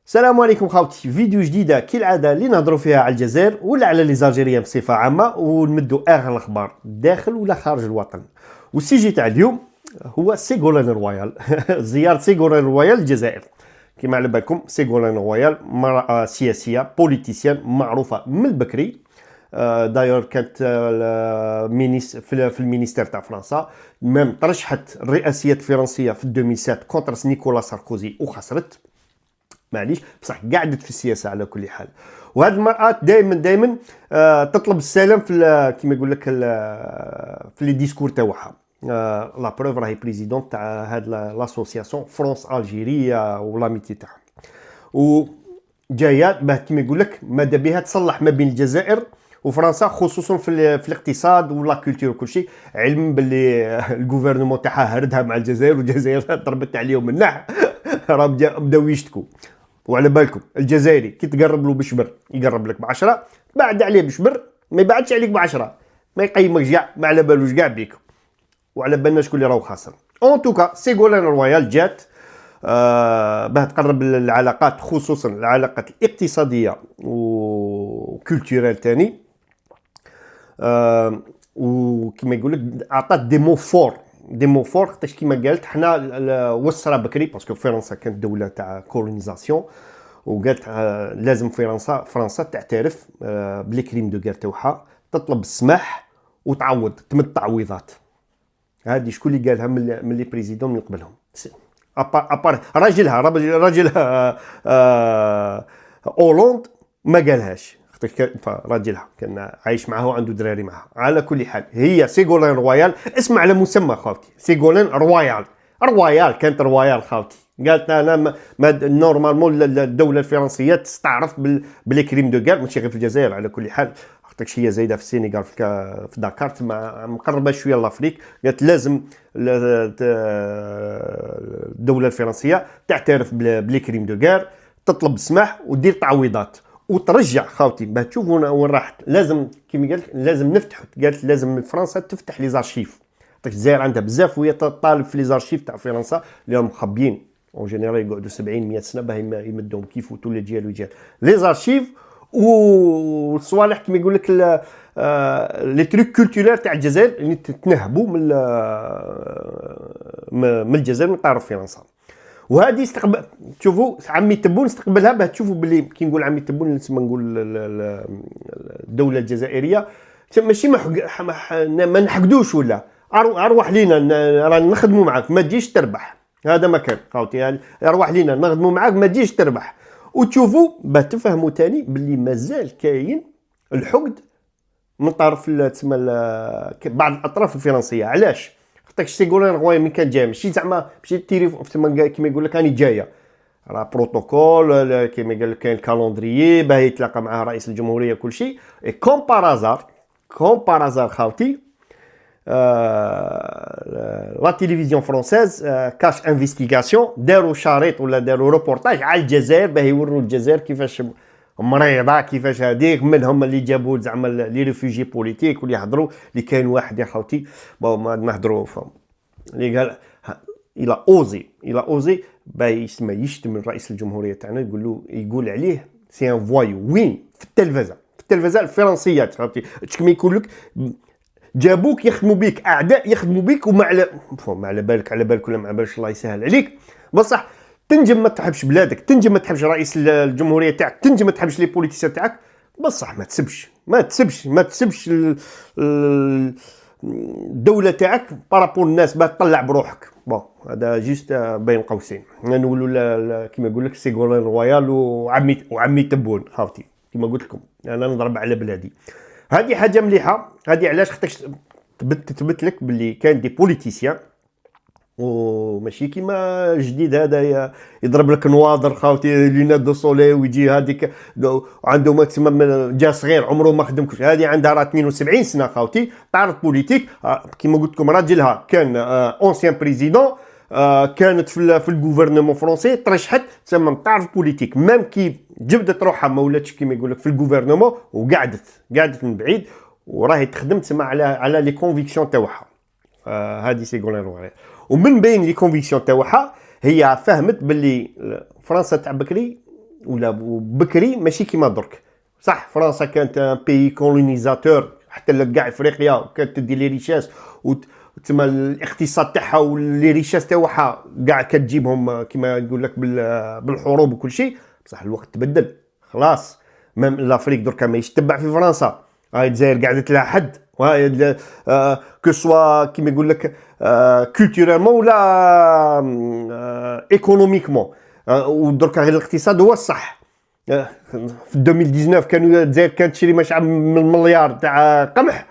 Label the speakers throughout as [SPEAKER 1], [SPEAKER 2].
[SPEAKER 1] السلام عليكم خاوتي، فيديو جديده كالعاده اللي نهضروا فيها على الجزائر ولا على لي زالجيريان بصفه عامه ونمدوا اخر الاخبار داخل ولا خارج الوطن. والسيجي تاع اليوم هو سيغولين رويال زياره سيغولين رويال للجزائر. كما على بالكم سيغولين رويال امراه سياسيه بوليتيسيان معروفه من البكري. دايور كانت في المينيستير تاع فرنسا، ميم ترشحت الرئاسيه الفرنسيه في 2007 كونتر نيكولا ساركوزي وخسرت. معليش بصح قعدت في السياسه على كل حال. وهذه المراه دائما تطلب السلام في كيما يقول لك في لي ديسكور تاعها. لا بروف راهي بريزيدونت تاع هاد لاسوسياسيون فرونس الجيريا ولاميتي تاعها، وجايه باه كيما يقول لك ماذا بها تصلح ما بين الجزائر وفرنسا، خصوصا في الاقتصاد ولا كولتور وكل شيء، علما باللي الجوفرنمون تاعها هردها مع الجزائر والجزائر ضربت عليهم من ناح راه بداو يشتكوا. وعلى بالكم الجزائري كي تقرب له بشبر يقرب لك ب10، بعد عليه بشبر ما يبعدش عليك ب10، ما يقيمكش كاع، ما على بالوش كاع بيك، وعلى بالنا شكون اللي راهو خاسر. اون توكا سيغولين رويال جات باه تقرب العلاقات، خصوصا العلاقات الاقتصاديه وكولتورال تاني. وكما يقول لك عطات دي مو فور خاطرش كيما قالت حنا وصرا بكري باسكو فرنسا كانت دوله تاع كولونيزاسيون، وقالت لازم فرنسا تعترف بلي كريم دو غير تاعها، تطلب السماح وتعوض، تمد تعويضات. هذه شكون اللي قالها من لي بريزيدون من قبلهم؟ ابار راجلها اولاند ما قالهاش، راجلها كان عايش معه وعنده دراري معها. على كل حال هي سيغولين رويال، اسمع على مسمى خاوتي، سيغولين رويال كانت رويال خاوتي. قالت انا نورمالمون الدوله الفرنسيه تستعرف بلي كريم دو غير، ماشي غير في الجزائر. على كل حال خاطرش هي زايده في السينغال في داكار مقربه شويه لافريك، قالت لازم الدوله الفرنسيه تعترف بلي كريم دو غير، تطلب السماح ودير تعويضات وترجع خاوتي باه تشوفوا وين راحت. لازم كيما قالت لازم نفتحوا، قالت لازم فرنسا تفتح لي زارشيف. الجزائر عندها بزاف وهي تطالب في لي زارشيف تاع فرنسا اللي هم مخبيين اون جينيرال، يقعدوا 70 100 سنه باه يمدهم كيف وتولي الاجيال وجيال لي زارشيف والصوالح كيما يقول لك لي تروك كولتورير تاع الجزائر اللي تنهبوا من الجزائر من طرف فرنسا. وهذه استقبل، تشوفوا عمي تبون استقبلها باه تشوفوا باللي كي نقول عمي تبون نسمى نقول الدوله الجزائريه ماشي ما نحقدوش ولا اروح لينا راه نخدموا معاك ما تجيش تربح. هذا ما كان خاوتي، يعني اروح لينا نخدموا معاك ما تجيش تربح. وتشوفوا باه تفهموا تاني باللي مازال كاين الحقد من طرف تسمى بعض الاطراف الفرنسيه. علاش؟ خاطرش سيغولين رويال ملي كان جاي ماشي زعما ماشي تيري كيما يقول لك راني جايه، راه بروتوكول كيما قال لك كاين كالندريي باه يتلاقى مع رئيس الجمهوريه كل شيء. كوم بارازار خاوتي لا تيليفزيون فرونسيز كاش انفستيغاسيون داروا شريط ولا داروا روبورتاج على الجزائر باه يوروا الجزائر كيفاش مريضه، كيفاش هذيك منهم اللي جابوا زعما لي ريفوجي بوليتيك واللي يهضروا. اللي كاين واحد يا خوتي ما نهضروا اللي قال الى اوزي با يسمى يشتم رئيس الجمهوريه تاعنا، يقول عليه سي ان فوايو. وين؟ في التلفزه الفرنسيه خاوتي. كيما يقول لك جابوك يخدموا بيك اعداء، يخدموا بيك وما على بالك ولا ما بالش، الله يسهل عليك. بصح تنجم ما تحبش بلادك، تنجم ما تحبش رئيس الجمهوريه تاعك، تنجم ما تحبش لي بوليتيسيان تاعك، بصح ما تسبش الدوله تاعك بارابور الناس باه تطلع بروحك. هذا جيست بين قوسين نقولوا كيما يقول لك سيغولين رويال وعمي تبون خاوتي. كيما قلت لكم انا نضرب على بلادي. هذه حاجه مليحه. هذه علاش خاطرش تثبت لك باللي كان دي بوليتيسيان وماشي كيما جديد هذا يضرب لك نواظر خاوتي لينات دو سولي ويجي هذيك عنده ما تسمى جا صغير عمره ما خدم كلشي. هذه عندها راه 72 سنه خاوتي، تعرف بوليتيك كيما قلت لكم. راجلها كان اونسيان بريزيدون، كانت في الجوفرنمون فرونسي، ترشحت تسمى تعرف بوليتيك. ميم كي جبدت روحها ما ولاتش كيما يقول لك في الجوفرنمون وقعدت من بعيد وراهي تخدم تسمى على لي كونفيكسيون تاعها. هذه سيغولين رويال. ومن بين لي كونفيكسيون تاعها هي فهمت باللي فرنسا تاع بكري ولا بكري ماشي كيما درك. صح فرنسا كانت ان بيي كولونيزاتور حتى لكاع افريقيا، كانت تدي لي ريشاس تما الاقتصاد تاعها ولي ريشاس تاعها كاع كتجيبهم كيما يقول لك بالحروب وكل شيء. بصح الوقت تبدل خلاص. ميم لافريك دركا ما يتبع في فرنسا. هاي الجزائر قعدت لها حد، وهاي كو سوا كيما يقول لك كولتورالمون ولا ايكونوميكمون. ودركا غير الاقتصاد هو الصح. في 2019 كانوا الجزائر كانت تشري ما شحال من مليار تاع قمح،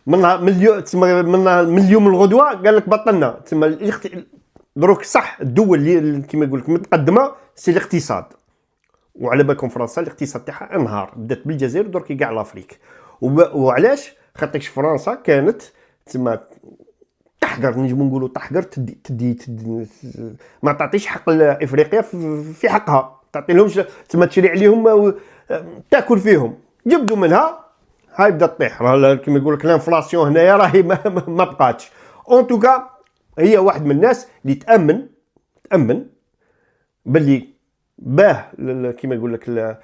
[SPEAKER 1] منها مليون تسمى، منها مليون من الغدوه قال لك بطلنا. تسمى دروك صح الدول اللي كيما يقول لك متقدمه سي الاقتصاد. وعلى بالكم فرنسا الاقتصاد تاعها انهار، بدات بالجزائر درك كاع لافريك. وعلاش؟ خاطرش فرنسا كانت تسمى تحقر، نجمو نقولوا تحقر، تدي ما تعطيش حق افريقيا في حقها، تعطي لهمش تسمى تشري عليهم تاكل فيهم، جبدوا منها هاي بدات تطيح. كيما يقول لك الانفلاسيون هنايا راهي ما بقاتش. اون توكا هي واحد من الناس اللي تامن باللي باه كيما يقول لك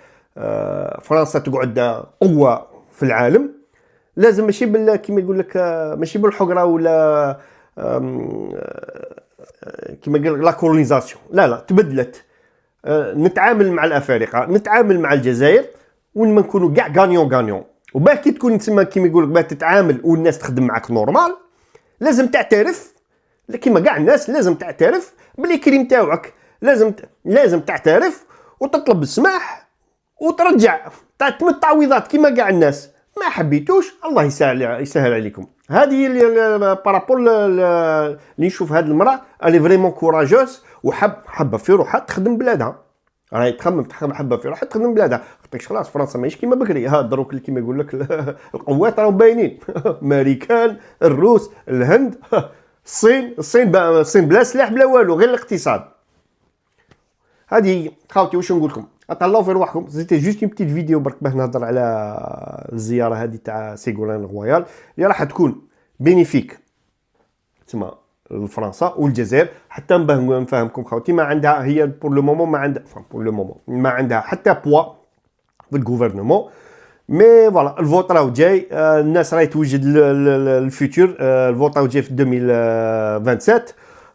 [SPEAKER 1] فرنسا تقعد قوه في العالم، لازم ماشي كيما يقول لك ماشي بالحقره ولا كيما قال لا كولونيزاسيون، لا تبدلت. نتعامل مع الافارقه، نتعامل مع الجزائر، وين ما نكونوا كاع غانيون. وباه كي تكون تسمى كيما يقول لك باه تتعامل والناس تخدم معك نورمال، لازم تعترف كيما كاع الناس، لازم تعترف بلي كريم تاعك، لازم تعترف وتطلب السماح وترجع تعتمد التعويضات كيما كاع الناس. ما حبيتوش الله يسهل عليكم. هذه بارابول اللي نشوف هذه المراه الي فريمون كوراجوس، حابه في روحها تخدم بلادها، راهي تخمم حابه في روحها تخدم بلادها. خلاص فرنسا ماهيش كيما بكري، ها دروك كيما يقول لك القوات راهم باينين امريكان، الروس، الهند، الصين بلا سلاح بلا والو، غير الاقتصاد. هذه خاوتي واش نقول لكم، اطلعوا في رواحكم. زيتي جوست اون بتيت فيديو برك باه نهضر على الزياره هذه تاع سيغولان رويال اللي راح تكون بينيفيك تسمى لفرنسا والجزائر. حتى باه نفهمكم خاوتي، ما عندها هي بور لو مومون ما عندها حتى بوا في الغوفرنمون. مي فوالا الفوت راهو جاي، الناس راهي توجد الفيوتشر. الفوت راهو جاي في 2027.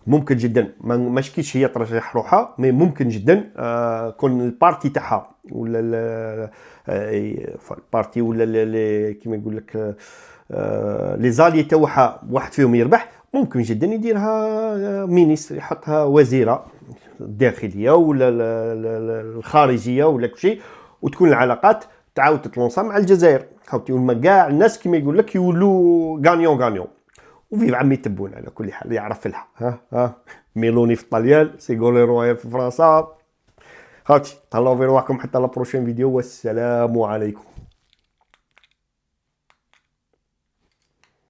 [SPEAKER 1] ممكن جدا ما شكيتش هي ترشح روحها، مي ممكن جدا كون البارتي تاعها ولا البارتي ولا كيما يقول لك لي زالي تاعها واحد فيهم يربح، ممكن جدا يديرها مينيستر، يحطها وزيره الداخليه ولا الخارجيه ولا كل شيء، وتكون العلاقات تعاود تتلونصا مع الجزائر خاوتي، وما كاع الناس كيما يقول لك يولوا غانيون. وفي عمي تبون على كل حال يعرف الحق. ها ميلوني في الطليان، سيغولان رويال في فرنسا. خاوتي تهلاو في رواحكم حتى لا بروشين فيديو، والسلام عليكم.